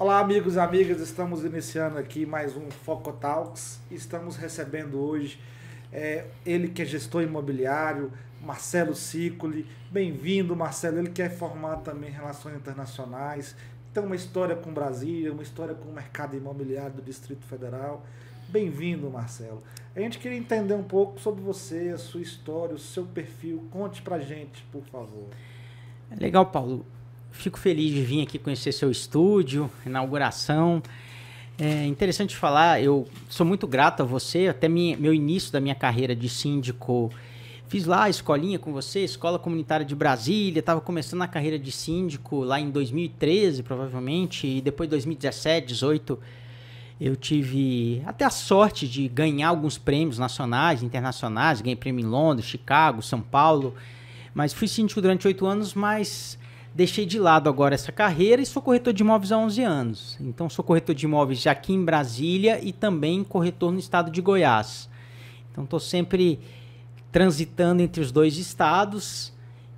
Olá, amigos e amigas, estamos iniciando aqui mais um Foco Talks. Estamos recebendo hoje ele que é gestor imobiliário, Marcelo Sicoli. Bem-vindo, Marcelo. Ele que é formado também em Relações Internacionais, tem uma história com Brasília, uma história com o mercado imobiliário do Distrito Federal. Bem-vindo, Marcelo. A gente queria entender um pouco sobre você, a sua história, o seu perfil. Conte pra gente, por favor. Legal, Paulo. Fico feliz de vir aqui conhecer seu estúdio, inauguração. É interessante falar, eu sou muito grato a você, até meu início da minha carreira de síndico, fiz lá a escolinha com você, Escola Comunitária de Brasília, estava começando a carreira de síndico lá em 2013, provavelmente, e depois de 2017, 2018, eu tive até a sorte de ganhar alguns prêmios nacionais, internacionais, ganhei prêmio em Londres, Chicago, São Paulo, mas fui síndico durante 8 anos, mas deixei de lado agora essa carreira e sou corretor de imóveis há 11 anos. Então, sou corretor de imóveis aqui em Brasília e também corretor no estado de Goiás. Então, estou sempre transitando entre os dois estados.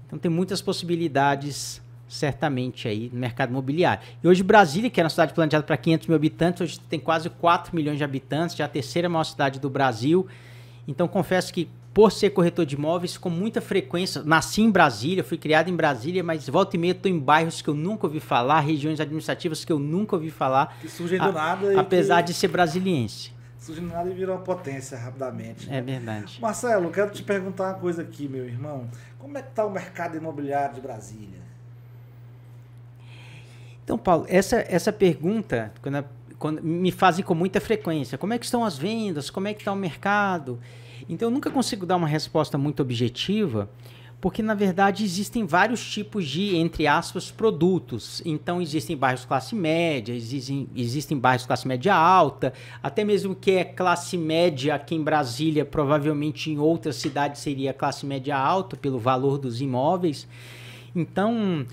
Então, tem muitas possibilidades, certamente, aí no mercado imobiliário. E hoje, Brasília, que era uma cidade planejada para 500 mil habitantes, hoje tem quase 4 milhões de habitantes, já é a terceira maior cidade do Brasil. Então, confesso que, por ser corretor de imóveis, com muita frequência, nasci em Brasília, fui criado em Brasília, mas volta e meia estou em bairros que eu nunca ouvi falar, regiões administrativas que eu nunca ouvi falar. Que surgem do nada. Apesar de ser brasiliense. Surgem do nada e viram uma potência rapidamente. É verdade. Marcelo, quero te perguntar uma coisa aqui, meu irmão. Como é que está o mercado imobiliário de Brasília? Então, Paulo, essa pergunta, quando me fazem com muita frequência, como é que estão as vendas, como é que está o mercado? Então, eu nunca consigo dar uma resposta muito objetiva, porque, na verdade, existem vários tipos de, entre aspas, produtos. Então, existem bairros classe média, existem bairros classe média alta, até mesmo que é classe média aqui em Brasília, provavelmente em outras cidades seria classe média alta, pelo valor dos imóveis. Então,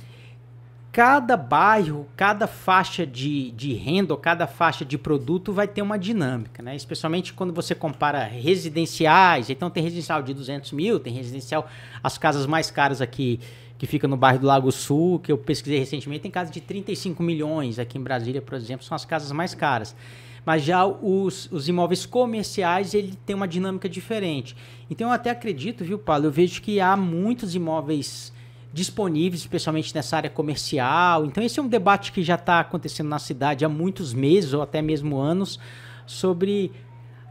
cada bairro, cada faixa de renda ou cada faixa de produto vai ter uma dinâmica, né? Especialmente quando você compara residenciais. Então tem residencial de 200 mil, tem residencial, as casas mais caras aqui, que fica no bairro do Lago Sul, que eu pesquisei recentemente, tem casa de 35 milhões aqui em Brasília, por exemplo, são as casas mais caras. Mas já os imóveis comerciais, ele tem uma dinâmica diferente. Então eu até acredito, viu, Paulo, eu vejo que há muitos imóveis disponíveis, especialmente nessa área comercial. Então esse é um debate que já está acontecendo na cidade há muitos meses ou até mesmo anos sobre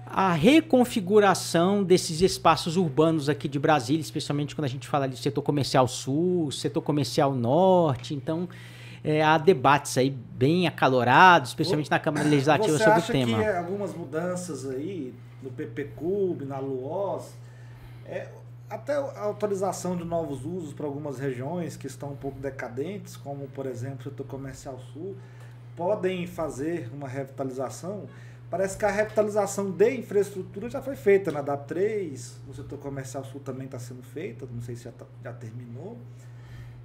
a reconfiguração desses espaços urbanos aqui de Brasília, especialmente quando a gente fala de setor comercial sul, setor comercial norte. Então há debates aí bem acalorados, especialmente na Câmara Legislativa sobre o tema. Você acha que algumas mudanças aí no PPCUB, na LUOS, até a autorização de novos usos para algumas regiões que estão um pouco decadentes, como, por exemplo, o setor comercial sul, podem fazer uma revitalização? Parece que a revitalização de infraestrutura já foi feita na DAP3, o setor comercial sul também está sendo feita, não sei se já terminou.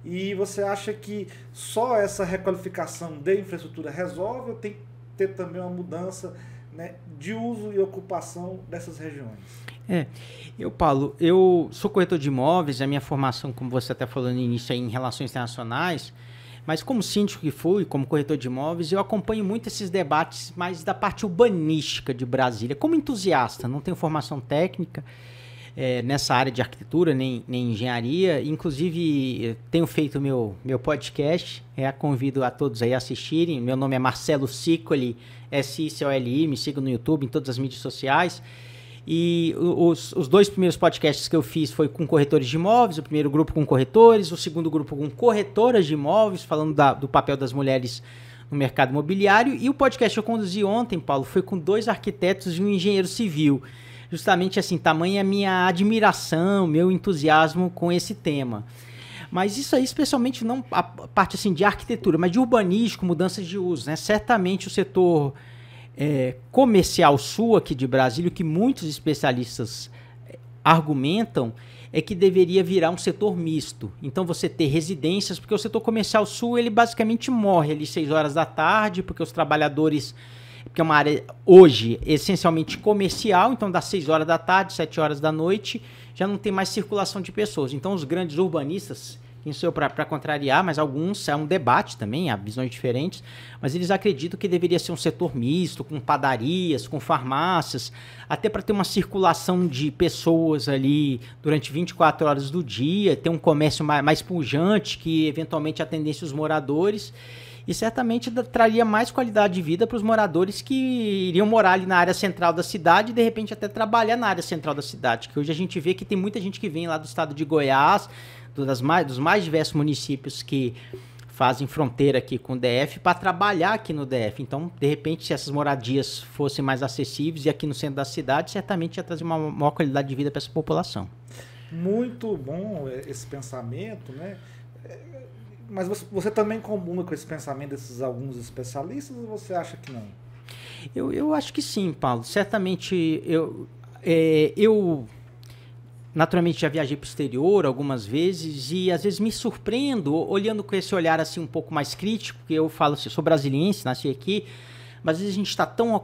E você acha que só essa requalificação de infraestrutura resolve ou tem que ter também uma mudança, né, de uso e ocupação dessas regiões? Paulo, eu sou corretor de imóveis, a minha formação, como você até falou no início, é em relações internacionais, mas como síndico que fui, como corretor de imóveis, eu acompanho muito esses debates mais da parte urbanística de Brasília, como entusiasta, não tenho formação técnica nessa área de arquitetura, nem engenharia, inclusive tenho feito meu podcast, convido a todos aí a assistirem, meu nome é Marcelo Sicoli, S-I-C-O-L-I, me sigam no YouTube, em todas as mídias sociais. E os 2 primeiros podcasts que eu fiz foi com corretores de imóveis, o primeiro grupo com corretores, o segundo grupo com corretoras de imóveis, falando do papel das mulheres no mercado imobiliário. E o podcast que eu conduzi ontem, Paulo, foi com 2 arquitetos e um engenheiro civil. Justamente assim, tamanha a minha admiração, meu entusiasmo com esse tema. Mas isso aí, especialmente não a parte assim, de arquitetura, mas de urbanístico, mudanças de uso, né? Certamente o setor comercial sul aqui de Brasília, o que muitos especialistas argumentam é que deveria virar um setor misto. Então você ter residências, porque o setor comercial sul ele basicamente morre ali 6 horas da tarde, porque os trabalhadores, porque é uma área hoje essencialmente comercial, então das 6 horas da tarde, 7 horas da noite, já não tem mais circulação de pessoas. Então os grandes urbanistas quem sou eu para contrariar, mas alguns, é um debate também, há visões diferentes, mas eles acreditam que deveria ser um setor misto, com padarias, com farmácias, até para ter uma circulação de pessoas ali durante 24 horas do dia, ter um comércio mais pujante, que eventualmente atendesse os moradores, e certamente traria mais qualidade de vida para os moradores que iriam morar ali na área central da cidade e de repente até trabalhar na área central da cidade, que hoje a gente vê que tem muita gente que vem lá do estado de Goiás, dos mais diversos municípios que fazem fronteira aqui com o DF para trabalhar aqui no DF. Então, de repente, se essas moradias fossem mais acessíveis e aqui no centro da cidade, certamente ia trazer uma maior qualidade de vida para essa população. Muito bom esse pensamento, né? Mas você também comunga com esse pensamento desses alguns especialistas ou você acha que não? Eu acho que sim, Paulo. Certamente eu naturalmente já viajei para o exterior algumas vezes e às vezes me surpreendo olhando com esse olhar assim um pouco mais crítico, porque eu falo assim, sou brasiliense, nasci aqui, mas às vezes a gente está tão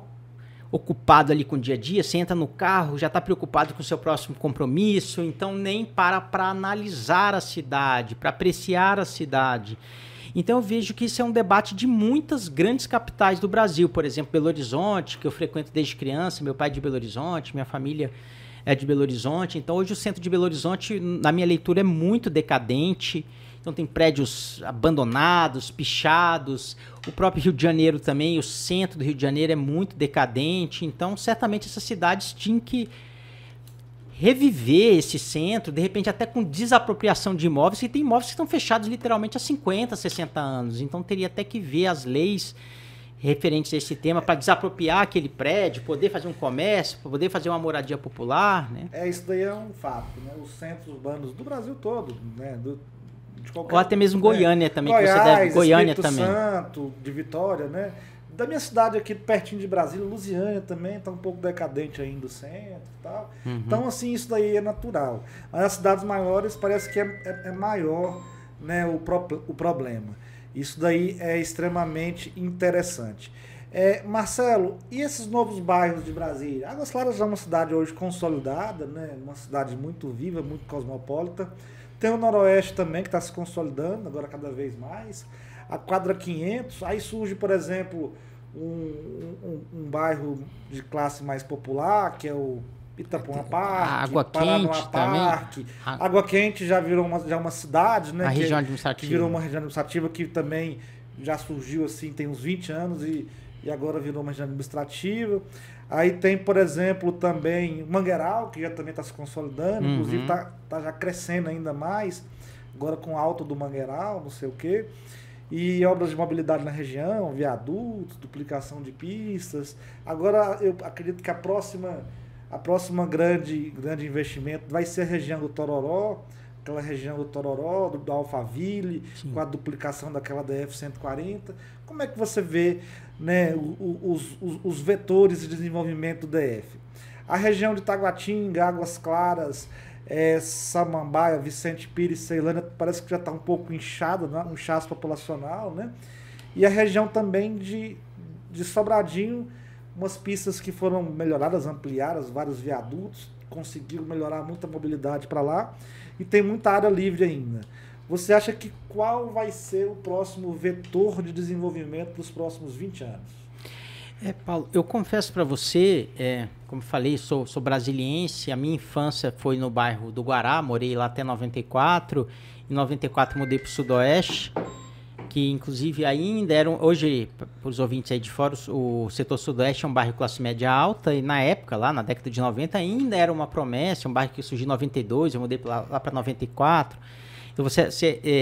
ocupado ali com o dia a dia, você entra no carro, já está preocupado com o seu próximo compromisso, então nem para analisar a cidade, para apreciar a cidade. Então eu vejo que isso é um debate de muitas grandes capitais do Brasil, por exemplo, Belo Horizonte, que eu frequento desde criança, meu pai é de Belo Horizonte, minha família é de Belo Horizonte, então hoje o centro de Belo Horizonte, na minha leitura, é muito decadente, então tem prédios abandonados, pichados, o próprio Rio de Janeiro também, o centro do Rio de Janeiro é muito decadente, então certamente essas cidades tinham que reviver esse centro, de repente até com desapropriação de imóveis, e tem imóveis que estão fechados literalmente há 50, 60 anos, então teria até que ver as leis referentes a esse tema para desapropriar aquele prédio, poder fazer um comércio, poder fazer uma moradia popular, né? Isso daí é um fato, né? Os centros urbanos do Brasil todo, né? De qualquer, ou até mesmo Goiânia também, Goiás, que você deve, Goiânia Espírito também. Santo, de Vitória, né? Da minha cidade aqui, pertinho de Brasília, Lusiânia também, está um pouco decadente ainda o centro e tal. Uhum. Então, assim, isso daí é natural. Mas as cidades maiores parece que é maior, né, o problema. Isso daí é extremamente interessante. Marcelo, e esses novos bairros de Brasília? Águas Claras já é uma cidade hoje consolidada, né? Uma cidade muito viva, muito cosmopolita. Tem o Noroeste também, que está se consolidando agora cada vez mais. A quadra 500, aí surge, por exemplo, um bairro de classe mais popular, que é o Itapuã Parque, Água Quente Parque. Água Quente já virou uma cidade, né? A região administrativa. Que virou uma região administrativa que também já surgiu assim, tem uns 20 anos e agora virou uma região administrativa. Aí tem, por exemplo, também Mangueiral, que já também está se consolidando, inclusive está já crescendo ainda mais, agora com o Alto do Mangueiral, não sei o quê. E obras de mobilidade na região, viadutos, duplicação de pistas. Agora eu acredito que a próxima grande investimento vai ser a região do Tororó, aquela região do Tororó, do Alphaville, sim, com a duplicação daquela DF-140. Como é que você vê, né, os vetores de desenvolvimento do DF? A região de Taguatinga, Águas Claras, Samambaia, Vicente Pires, Ceilândia, parece que já está um pouco inchada, né? Um inchaço populacional, né? E a região também de Sobradinho, umas pistas que foram melhoradas, ampliadas, vários viadutos, conseguiram melhorar muita mobilidade para lá, e tem muita área livre ainda. Você acha que qual vai ser o próximo vetor de desenvolvimento para os próximos 20 anos? Paulo, eu confesso para você, como falei, sou brasiliense, a minha infância foi no bairro do Guará, morei lá até 94, em 94 mudei para o Sudoeste, que inclusive ainda eram, hoje, para os ouvintes aí de fora, o setor Sudoeste é um bairro de classe média alta, e na época, lá na década de 90, ainda era uma promessa, um bairro que surgiu em 92, eu mudei lá para 94, então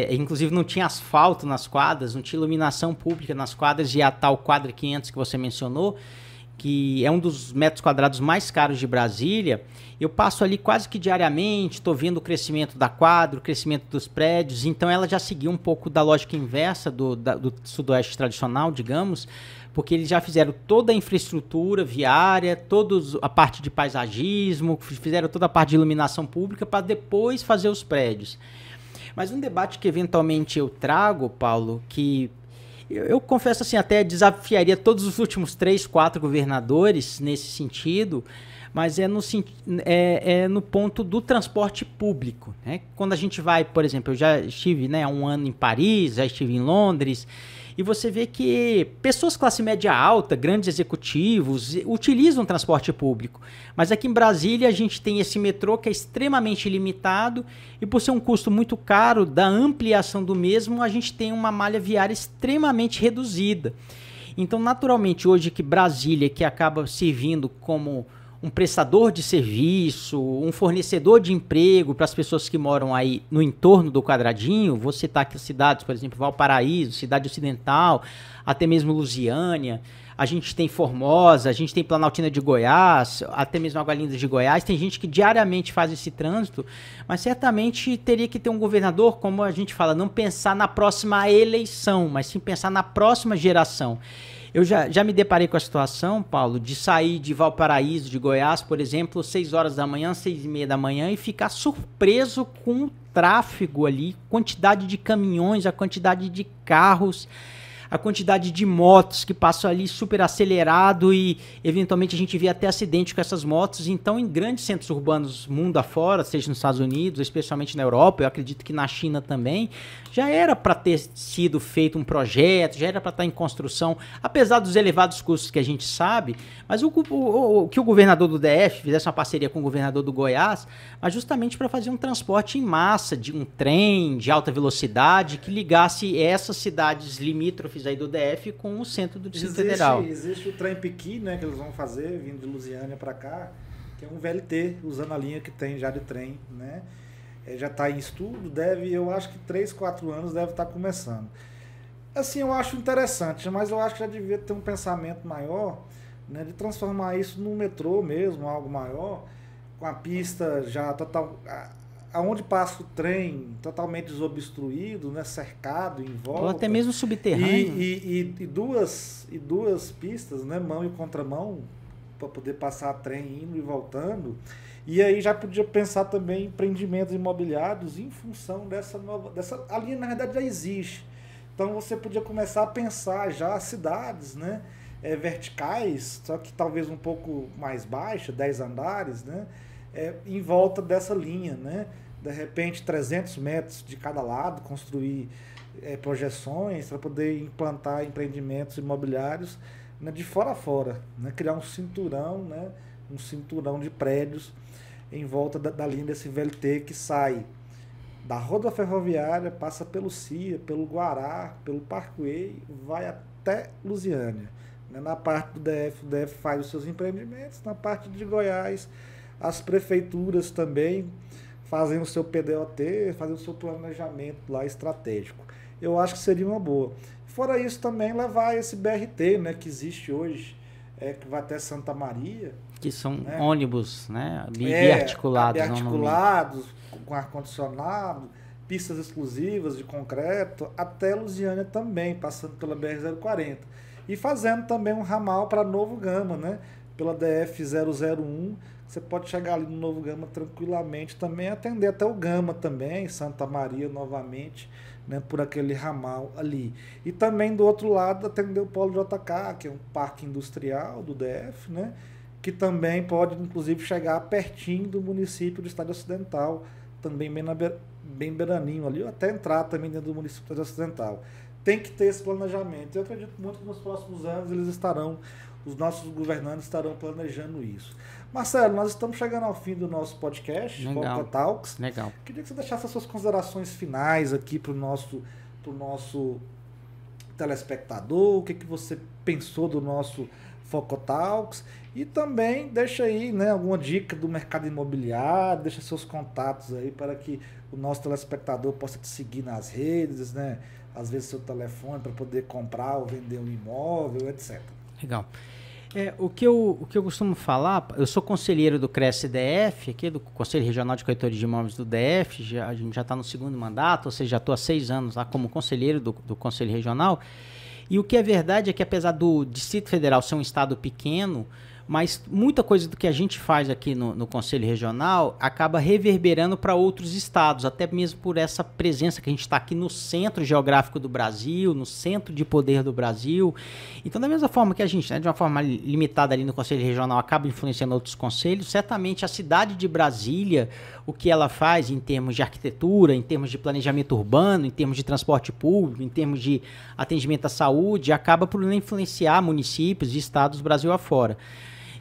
inclusive não tinha asfalto nas quadras, não tinha iluminação pública nas quadras, e a tal quadra 500 que você mencionou, que é um dos metros quadrados mais caros de Brasília, eu passo ali quase que diariamente, estou vendo o crescimento da quadra, o crescimento dos prédios, então ela já seguiu um pouco da lógica inversa do Sudoeste tradicional, digamos, porque eles já fizeram toda a infraestrutura viária, a parte de paisagismo, fizeram toda a parte de iluminação pública para depois fazer os prédios. Mas um debate que eventualmente eu trago, Paulo, que eu confesso assim, até desafiaria todos os últimos 3, 4 governadores nesse sentido, mas é no ponto do transporte público, né? Quando a gente vai, por exemplo, eu já estive, né, há um ano em Paris, já estive em Londres, e você vê que pessoas classe média alta, grandes executivos, utilizam transporte público. Mas aqui em Brasília a gente tem esse metrô que é extremamente limitado e por ser um custo muito caro da ampliação do mesmo, a gente tem uma malha viária extremamente reduzida. Então, naturalmente, hoje que Brasília, que acaba servindo como um prestador de serviço, um fornecedor de emprego para as pessoas que moram aí no entorno do quadradinho, vou citar aqui cidades, por exemplo, Valparaíso, Cidade Ocidental, até mesmo Lusiânia, a gente tem Formosa, a gente tem Planaltina de Goiás, até mesmo Água-Linda de Goiás, tem gente que diariamente faz esse trânsito, mas certamente teria que ter um governador, como a gente fala, não pensar na próxima eleição, mas sim pensar na próxima geração. Eu já me deparei com a situação, Paulo, de sair de Valparaíso, de Goiás, por exemplo, 6 horas da manhã, 6h30 da manhã, e ficar surpreso com o tráfego ali, quantidade de caminhões, a quantidade de carros, a quantidade de motos que passam ali super acelerado e eventualmente a gente vê até acidente com essas motos. Então, em grandes centros urbanos mundo afora, seja nos Estados Unidos, especialmente na Europa, eu acredito que na China também, já era para ter sido feito um projeto, já era para estar em construção, apesar dos elevados custos que a gente sabe, mas que o governador do DF fizesse uma parceria com o governador do Goiás, mas justamente para fazer um transporte em massa, de um trem de alta velocidade que ligasse essas cidades limítrofes aí do DF com o centro do Distrito Federal. Existe o trem Piqui, né, que eles vão fazer, vindo de Lusiânia para cá, que é um VLT, usando a linha que tem já de trem, né? Já está em estudo, eu acho que 3, 4 anos deve estar começando. Assim, eu acho interessante, mas eu acho que já devia ter um pensamento maior, né, de transformar isso num metrô mesmo, algo maior, com a pista já total, aonde passa o trem totalmente desobstruído, né, cercado em volta. Ou até mesmo subterrâneo. E duas pistas, né, mão e contramão, para poder passar trem indo e voltando. E aí já podia pensar também em empreendimentos imobiliários em função a linha na verdade já existe. Então você podia começar a pensar já cidades, né, verticais, só que talvez um pouco mais baixa, 10 andares, né, em volta dessa linha, né, de repente 300 metros de cada lado, construir projeções para poder implantar empreendimentos imobiliários, né, de fora a fora, né, criar um cinturão, né, um cinturão de prédios em volta da linha desse VLT que sai da roda ferroviária, passa pelo CIA, pelo Guará, pelo Parkway, vai até Lusiânia. Né? Na parte do DF, o DF faz os seus empreendimentos, na parte de Goiás, as prefeituras também fazem o seu PDOT, fazem o seu planejamento lá estratégico. Eu acho que seria uma boa. Fora isso também levar esse BRT, né, que existe hoje, que vai até Santa Maria. Que são, né, ônibus, né, biarticulados. Biarticulados, com ar-condicionado, pistas exclusivas de concreto, até Lusiânia também, passando pela BR-040. E fazendo também um ramal para Novo Gama, né, pela DF-001, você pode chegar ali no Novo Gama tranquilamente também, atender até o Gama também, Santa Maria novamente, né, por aquele ramal ali. E também do outro lado atender o Polo JK, que é um parque industrial do DF, né, que também pode inclusive chegar pertinho do município do Estádio Ocidental, também bem beiraninho ali, ou até entrar também dentro do município do Estádio Ocidental. Tem que ter esse planejamento. Eu acredito muito que nos próximos anos os nossos governantes estarão planejando isso. Marcelo, nós estamos chegando ao fim do nosso podcast, Foco Talks. Legal. Queria que você deixasse as suas considerações finais aqui para o nosso telespectador, o que você pensou do nosso Foco Talks, e também deixa aí, né, alguma dica do mercado imobiliário, deixa seus contatos aí para que o nosso telespectador possa te seguir nas redes, né, às vezes seu telefone para poder comprar ou vender um imóvel, etc. Legal. O que eu costumo falar, eu sou conselheiro do CRES-DF, aqui do Conselho Regional de Corretores de Imóveis do DF, a gente já está no segundo mandato, ou seja, já estou há 6 anos lá como conselheiro do Conselho Regional, e o que é verdade é que apesar do Distrito Federal ser um estado pequeno, mas muita coisa do que a gente faz aqui no Conselho Regional acaba reverberando para outros estados, até mesmo por essa presença que a gente está aqui no centro geográfico do Brasil, no centro de poder do Brasil. Então, da mesma forma que a gente, né, de uma forma limitada ali no Conselho Regional, acaba influenciando outros conselhos, certamente a cidade de Brasília, o que ela faz em termos de arquitetura, em termos de planejamento urbano, em termos de transporte público, em termos de atendimento à saúde, acaba por influenciar municípios e estados do Brasil afora.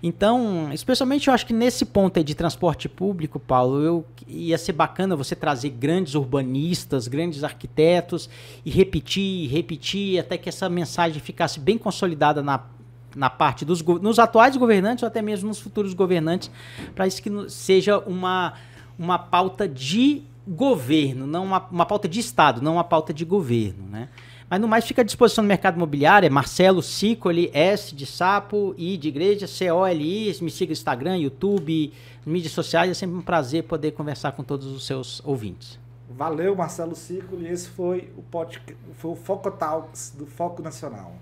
Então, especialmente eu acho que nesse ponto aí de transporte público, Paulo, ia ser bacana você trazer grandes urbanistas, grandes arquitetos e repetir, até que essa mensagem ficasse bem consolidada na parte nos atuais governantes ou até mesmo nos futuros governantes, para isso que seja uma pauta de governo, não uma pauta de Estado, não uma pauta de governo, né? Mas no mais fica à disposição do mercado imobiliário, é Marcelo Sicoli, S de sapo, I de igreja, COLI, me siga no Instagram, YouTube, mídias sociais, é sempre um prazer poder conversar com todos os seus ouvintes. Valeu, Marcelo Sicoli, esse foi o Foco Talks do Foco Nacional.